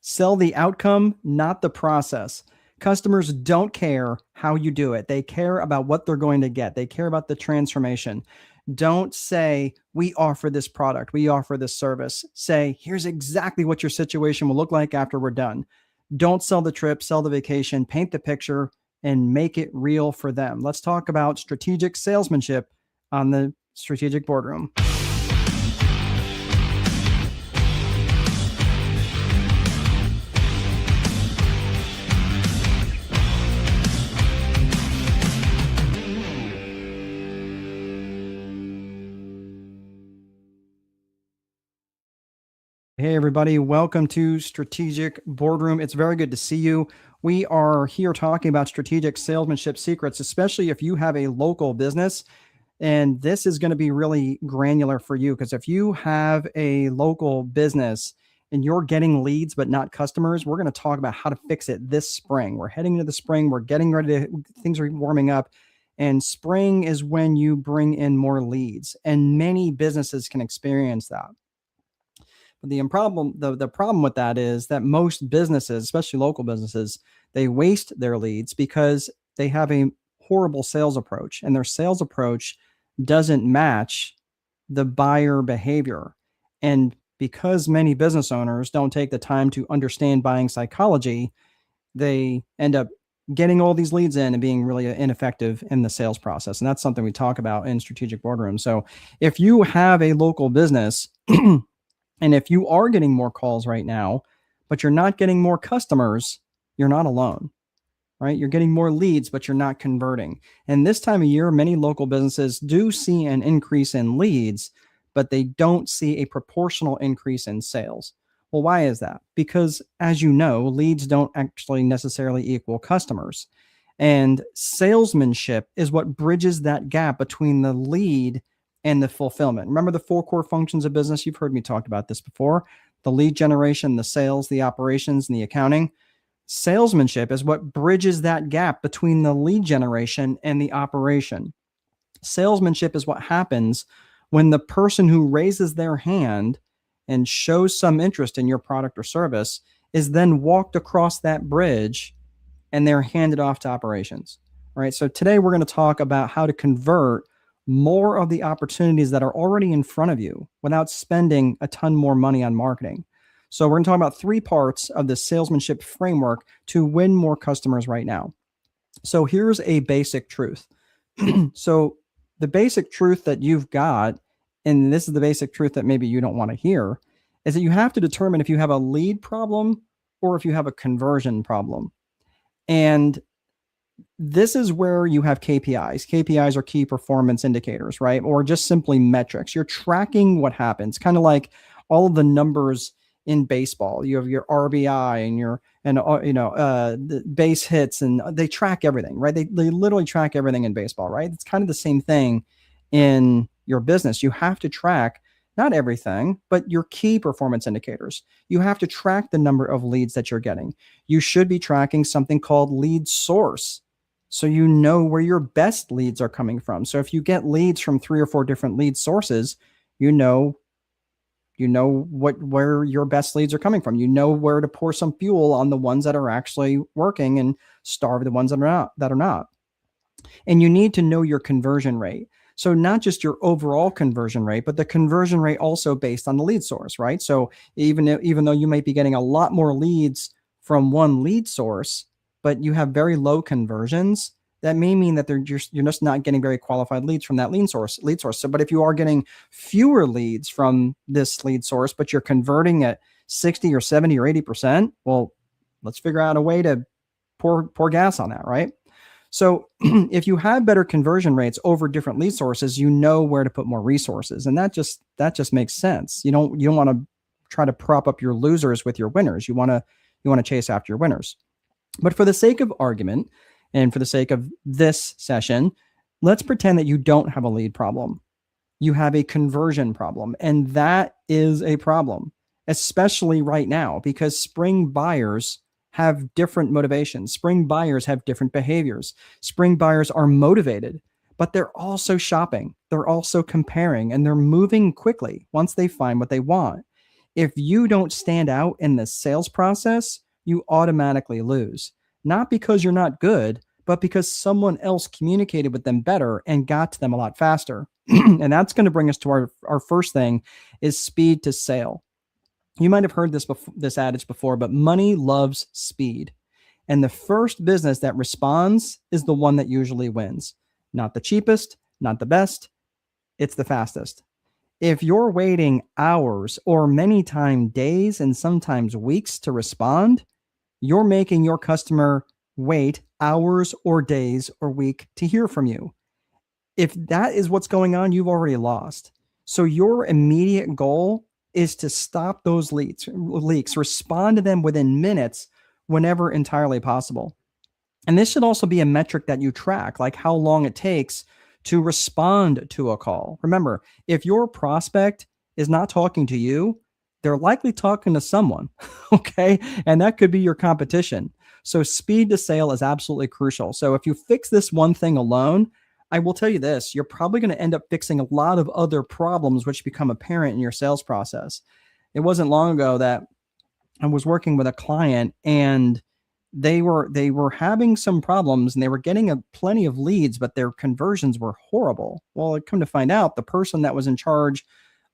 Sell the outcome, not the process. Customers don't care how you do it. They care about what they're going to get. They care about the transformation. Don't say, we offer this product, we offer this service. Say, here's exactly what your situation will look like after we're done. Don't sell the trip, sell the vacation, paint the picture, and make it real for them. Let's talk about strategic salesmanship on the Strategic Boardroom. Hey, everybody. Welcome to Strategic Boardroom. It's very good to see you. We are here talking about strategic salesmanship secrets, especially if you have a local business. And this is going to be really granular for you because if you have a local business and you're getting leads but not customers, we're going to talk about how to fix it this spring. We're heading into the spring. We're getting ready to, things are warming up. And spring is when you bring in more leads. And many businesses can experience that. But the problem with that is that most businesses, especially local businesses, they waste their leads because they have a horrible sales approach, and their sales approach doesn't match the buyer behavior. And because many business owners don't take the time to understand buying psychology, they end up getting all these leads in and being really ineffective in the sales process. And that's something we talk about in Strategic Boardroom. So if you have a local business, and if you are getting more calls right now, but you're not getting more customers, you're not alone, right? You're getting more leads, but you're not converting. And this time of year, many local businesses do see an increase in leads, but they don't see a proportional increase in sales. Well, why is that? Because as you know, leads don't actually necessarily equal customers. And salesmanship is what bridges that gap between the lead and the fulfillment. Remember the 4 core functions of business? You've heard me talk about this before. The lead generation, the sales, the operations, and the accounting. Salesmanship is what bridges that gap between the lead generation and the operation. Salesmanship is what happens when the person who raises their hand and shows some interest in your product or service is then walked across that bridge and they're handed off to operations. All right. So today we're going to talk about how to convert more of the opportunities that are already in front of you without spending a ton more money on marketing. So we're going to talk about 3 parts of the salesmanship framework to win more customers right now. So here's a basic truth. So the basic truth that you've got, and this is the basic truth that maybe you don't want to hear, is that you have to determine if you have a lead problem or if you have a conversion problem. And this is where you have KPIs. KPIs are key performance indicators, right? Or just simply metrics. You're tracking what happens, kind of like all of the numbers in baseball. You have your RBI and the base hits, and they track everything, right? They literally track everything in baseball, right? It's kind of the same thing in your business. You have to track not everything, but your key performance indicators. You have to track the number of leads that you're getting. You should be tracking something called lead source, so you know where your best leads are coming from. So if you get leads from 3 or 4 different lead sources, you know where your best leads are coming from. You know where to pour some fuel on the ones that are actually working and starve the ones that are not. And you need to know your conversion rate. So not just your overall conversion rate, but the conversion rate also based on the lead source, right? So even though you might be getting a lot more leads from one lead source, but you have very low conversions, that may mean that you're just not getting very qualified leads from that lead source. So, but if you are getting fewer leads from this lead source, but you're converting at 60 or 70 or 80%, well, let's figure out a way to pour gas on that, right? So if you have better conversion rates over different lead sources, you know where to put more resources. And that just makes sense. You don't want to try to prop up your losers with your winners. You want to chase after your winners. But for the sake of argument and for the sake of this session, let's pretend that you don't have a lead problem. You have a conversion problem, and that is a problem, especially right now, because spring buyers have different motivations. Spring buyers have different behaviors. Spring buyers are motivated, but they're also shopping. They're also comparing, and they're moving quickly once they find what they want. If you don't stand out in the sales process, you automatically lose. Not because you're not good, but because someone else communicated with them better and got to them a lot faster. And that's going to bring us to our first thing is speed to sale. You might have heard this adage before, but money loves speed. And the first business that responds is the one that usually wins. Not the cheapest, not the best, it's the fastest. If you're waiting hours or many times days and sometimes weeks to respond, you're making your customer wait hours or days or week to hear from you. If that is what's going on, you've already lost. So your immediate goal is to stop those leaks, respond to them within minutes whenever entirely possible. And this should also be a metric that you track, like how long it takes to respond to a call. Remember, if your prospect is not talking to you, they're likely talking to someone, okay? And that could be your competition. So speed to sale is absolutely crucial. So if you fix this one thing alone, I will tell you this, you're probably going to end up fixing a lot of other problems which become apparent in your sales process. It wasn't long ago that I was working with a client and they were having some problems and they were getting plenty of leads, but their conversions were horrible. Well, I come to find out the person that was in charge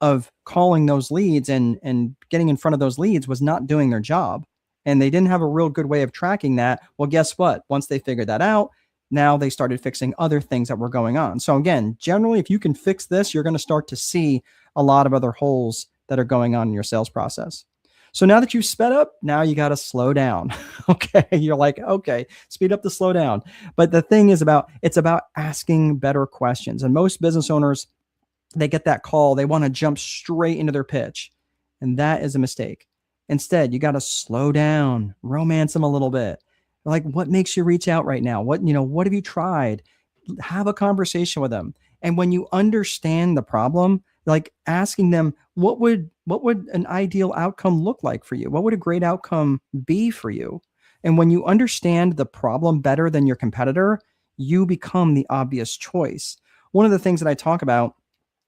of calling those leads and getting in front of those leads was not doing their job. And they didn't have a real good way of tracking that. Well, guess what? Once they figured that out, now they started fixing other things that were going on. So again, generally, if you can fix this, you're going to start to see a lot of other holes that are going on in your sales process. So now that you've sped up, now you got to slow down. Okay. You're like, okay, speed up to slow down. But the thing is it's about asking better questions. And most business owners, they get that call, they want to jump straight into their pitch. And that is a mistake. Instead, you got to slow down, romance them a little bit. Like, what makes you reach out right now? What have you tried? Have a conversation with them. And when you understand the problem, like asking them, what would an ideal outcome look like for you? What would a great outcome be for you? And when you understand the problem better than your competitor, you become the obvious choice. One of the things that I talk about,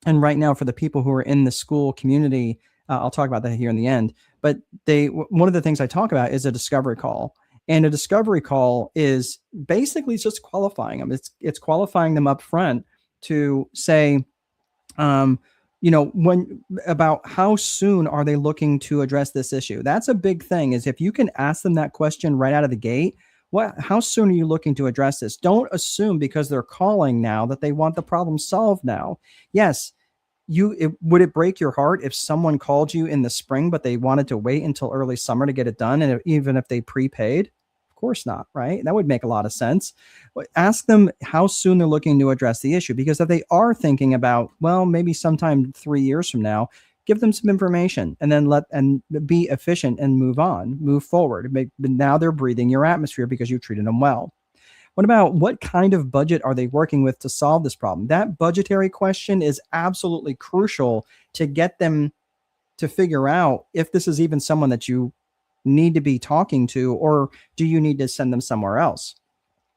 and right now for the people who are in the school community, I'll talk about that here in the end, but one of the things I talk about is a discovery call. And a discovery call is basically just qualifying them. It's qualifying them up front to say, when about how soon are they looking to address this issue? That's a big thing, is if you can ask them that question right out of the gate, how soon are you looking to address this? Don't assume because they're calling now that they want the problem solved now. Yes, would it break your heart if someone called you in the spring, but they wanted to wait until early summer to get it done? And even if they prepaid, of course not, right? That would make a lot of sense. But ask them how soon they're looking to address the issue, because if they are thinking about, well, maybe sometime 3 years from now, give them some information and then be efficient and move forward. Now they're breathing your atmosphere because you treated them well. What about what kind of budget are they working with to solve this problem? That budgetary question is absolutely crucial to get them to figure out if this is even someone that you need to be talking to, or do you need to send them somewhere else?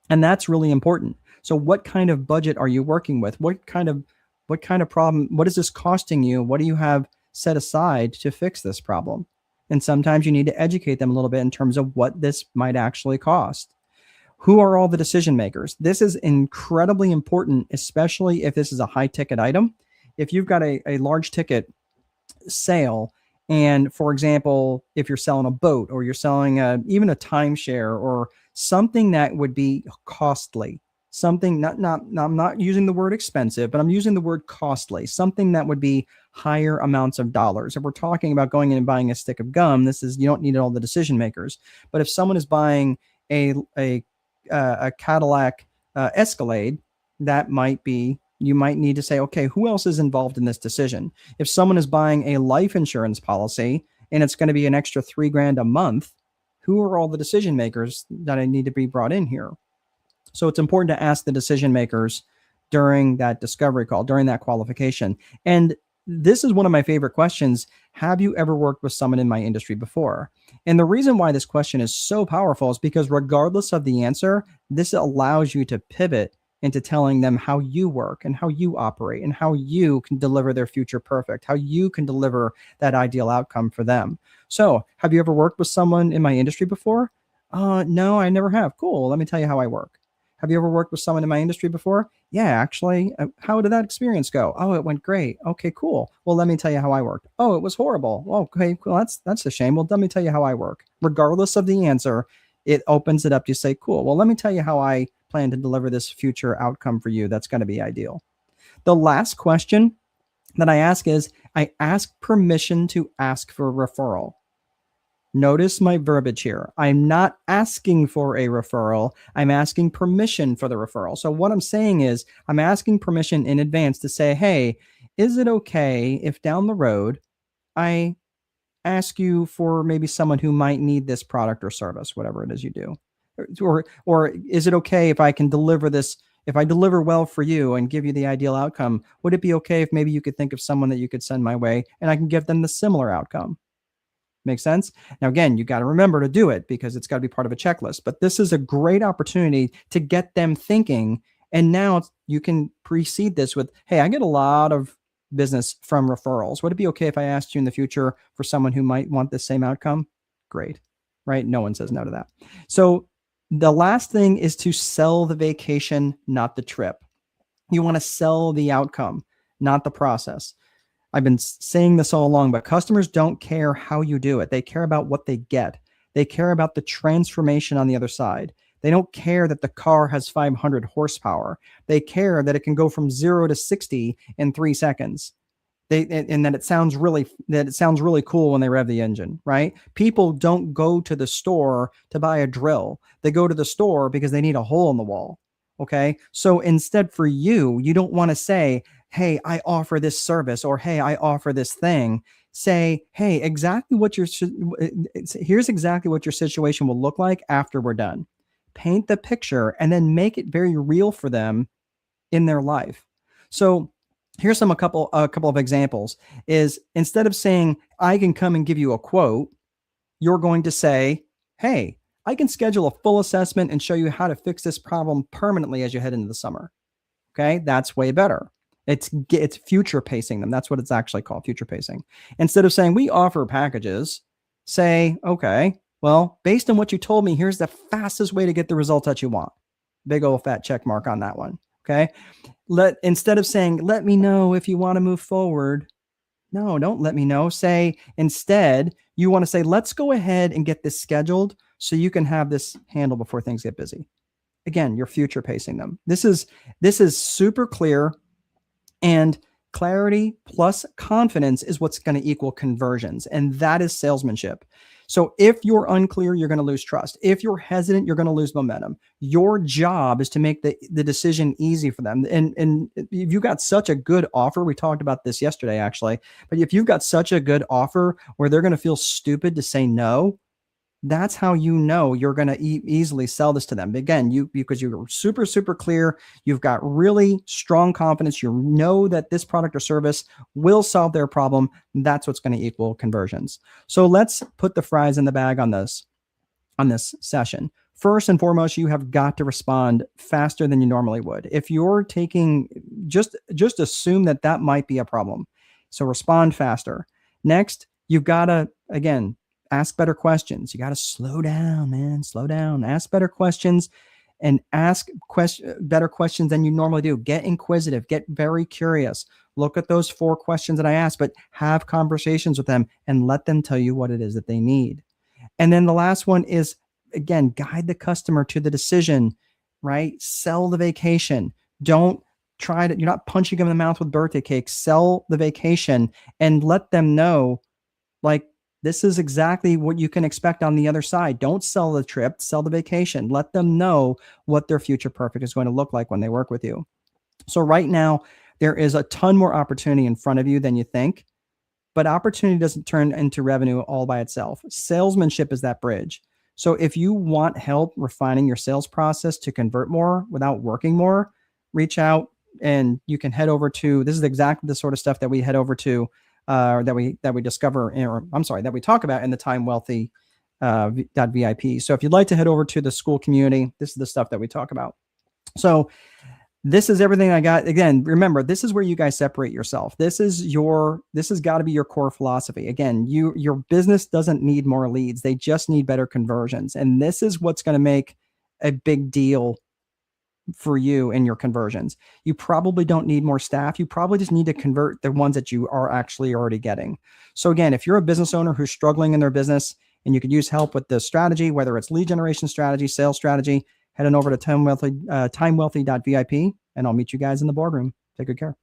And that's really important. So what kind of budget are you working with? What kind of problem? What is this costing you? What do you have set aside to fix this problem? And sometimes you need to educate them a little bit in terms of what this might actually cost. Who are all the decision makers? This is incredibly important, especially if this is a high ticket item. If you've got a large ticket sale, and for example, if you're selling a boat or you're selling even a timeshare or something that would be costly, something I'm not using the word expensive, but I'm using the word costly, something that would be higher amounts of dollars. If we're talking about going in and buying a stick of gum, you don't need all the decision makers. But if someone is buying a Cadillac Escalade, you might need to say, okay, who else is involved in this decision? If someone is buying a life insurance policy and it's going to be an extra $3,000 a month, who are all the decision makers that I need to be brought in here? So it's important to ask the decision makers during that discovery call, during that qualification. And this is one of my favorite questions. Have you ever worked with someone in my industry before? And the reason why this question is so powerful is because regardless of the answer, this allows you to pivot into telling them how you work and how you operate and how you can deliver their future perfect, how you can deliver that ideal outcome for them. So, have you ever worked with someone in my industry before? No, I never have. Cool. Let me tell you how I work. Have you ever worked with someone in my industry before? Yeah, actually. How did that experience go? Oh, it went great. Okay, cool. Well, let me tell you how I worked. Oh, it was horrible. Okay, well, that's a shame. Well, let me tell you how I work. Regardless of the answer, it opens it up to say, cool. Well, let me tell you how I plan to deliver this future outcome for you that's going to be ideal. The last question that I ask is I ask permission to ask for a referral. Notice my verbiage here. I'm not asking for a referral. I'm asking permission for the referral. So what I'm saying is I'm asking permission in advance to say, hey, is it okay if down the road I ask you for maybe someone who might need this product or service, whatever it is you do? Or is it okay if I can deliver this, if I deliver well for you and give you the ideal outcome, would it be okay if maybe you could think of someone that you could send my way and I can give them the similar outcome? Make sense? Now, again, you got to remember to do it because it's got to be part of a checklist. But this is a great opportunity to get them thinking. And now you can precede this with, hey, I get a lot of business from referrals. Would it be okay if I asked you in the future for someone who might want the same outcome? Great, right? No one says no to that. So the last thing is to sell the vacation, not the trip. You want to sell the outcome, not the process. I've been saying this all along, but customers don't care how you do it. They care about what they get. They care about the transformation on the other side. They don't care that the car has 500 horsepower. They care that it can go from 0 to 60 in 3 seconds. And that it sounds really cool when they rev the engine, right? People don't go to the store to buy a drill. They go to the store because they need a hole in the wall. Okay. So instead, for you, you don't want to say, hey, I offer this service, or hey, I offer this thing. Say, hey, here's exactly what your situation will look like after we're done. Paint the picture and then make it very real for them in their life. So here's a couple of examples. Is instead of saying, I can come and give you a quote, you're going to say, hey, I can schedule a full assessment and show you how to fix this problem permanently as you head into the summer. Okay, that's way better. It's future pacing them. That's what it's actually called, future pacing. Instead of saying we offer packages, say, okay, well, based on what you told me, here's the fastest way to get the results that you want. Big old fat check mark on that one. Okay. Instead of saying, let me know if you want to move forward. No, don't let me know. Say instead, you want to say, let's go ahead and get this scheduled so you can have this handled before things get busy. Again, you're future pacing them. This is super clear, and clarity plus confidence is what's going to equal conversions. And that is salesmanship. So if you're unclear, you're going to lose trust. If you're hesitant, you're going to lose momentum. Your job is to make the decision easy for them. And if you've got such a good offer, we talked about this yesterday, actually, but if you've got such a good offer where they're going to feel stupid to say no, that's how you know you're going to easily sell this to them. Again, because you're super, super clear, you've got really strong confidence, you know that this product or service will solve their problem. That's what's going to equal conversions. So let's put the fries in the bag on this session. First and foremost, you have got to respond faster than you normally would. If you're taking, just assume that might be a problem. So respond faster. Next, you've got to, again, ask better questions. You got to slow down, man. Slow down. Ask better questions and ask better questions than you normally do. Get inquisitive. Get very curious. Look at those 4 questions that I asked, but have conversations with them and let them tell you what it is that they need. And then the last one is, again, guide the customer to the decision, right? Sell the vacation. Don't you're not punching them in the mouth with birthday cake. Sell the vacation and let them know, like, this is exactly what you can expect on the other side. Don't sell the trip, sell the vacation. Let them know what their future perfect is going to look like when they work with you. So right now, there is a ton more opportunity in front of you than you think, but opportunity doesn't turn into revenue all by itself. Salesmanship is that bridge. So if you want help refining your sales process to convert more without working more, reach out and you can head over to, this is exactly the sort of stuff that we head over to that we discover, that we talk about in the Time Wealthy .vip. So if you'd like to head over to the school community, this is the stuff that we talk about. So This is everything I got. Again, remember, this is where you guys separate yourself. This has got to be your core philosophy. Again, your business doesn't need more leads. They just need better conversions. And this is what's going to make a big deal for you in your conversions. You probably don't need more staff. You probably just need to convert the ones that you are actually already getting. So again, if you're a business owner who's struggling in their business and you could use help with the strategy, whether it's lead generation strategy, sales strategy, head on over to timewealthy.vip and I'll meet you guys in the boardroom. Take good care.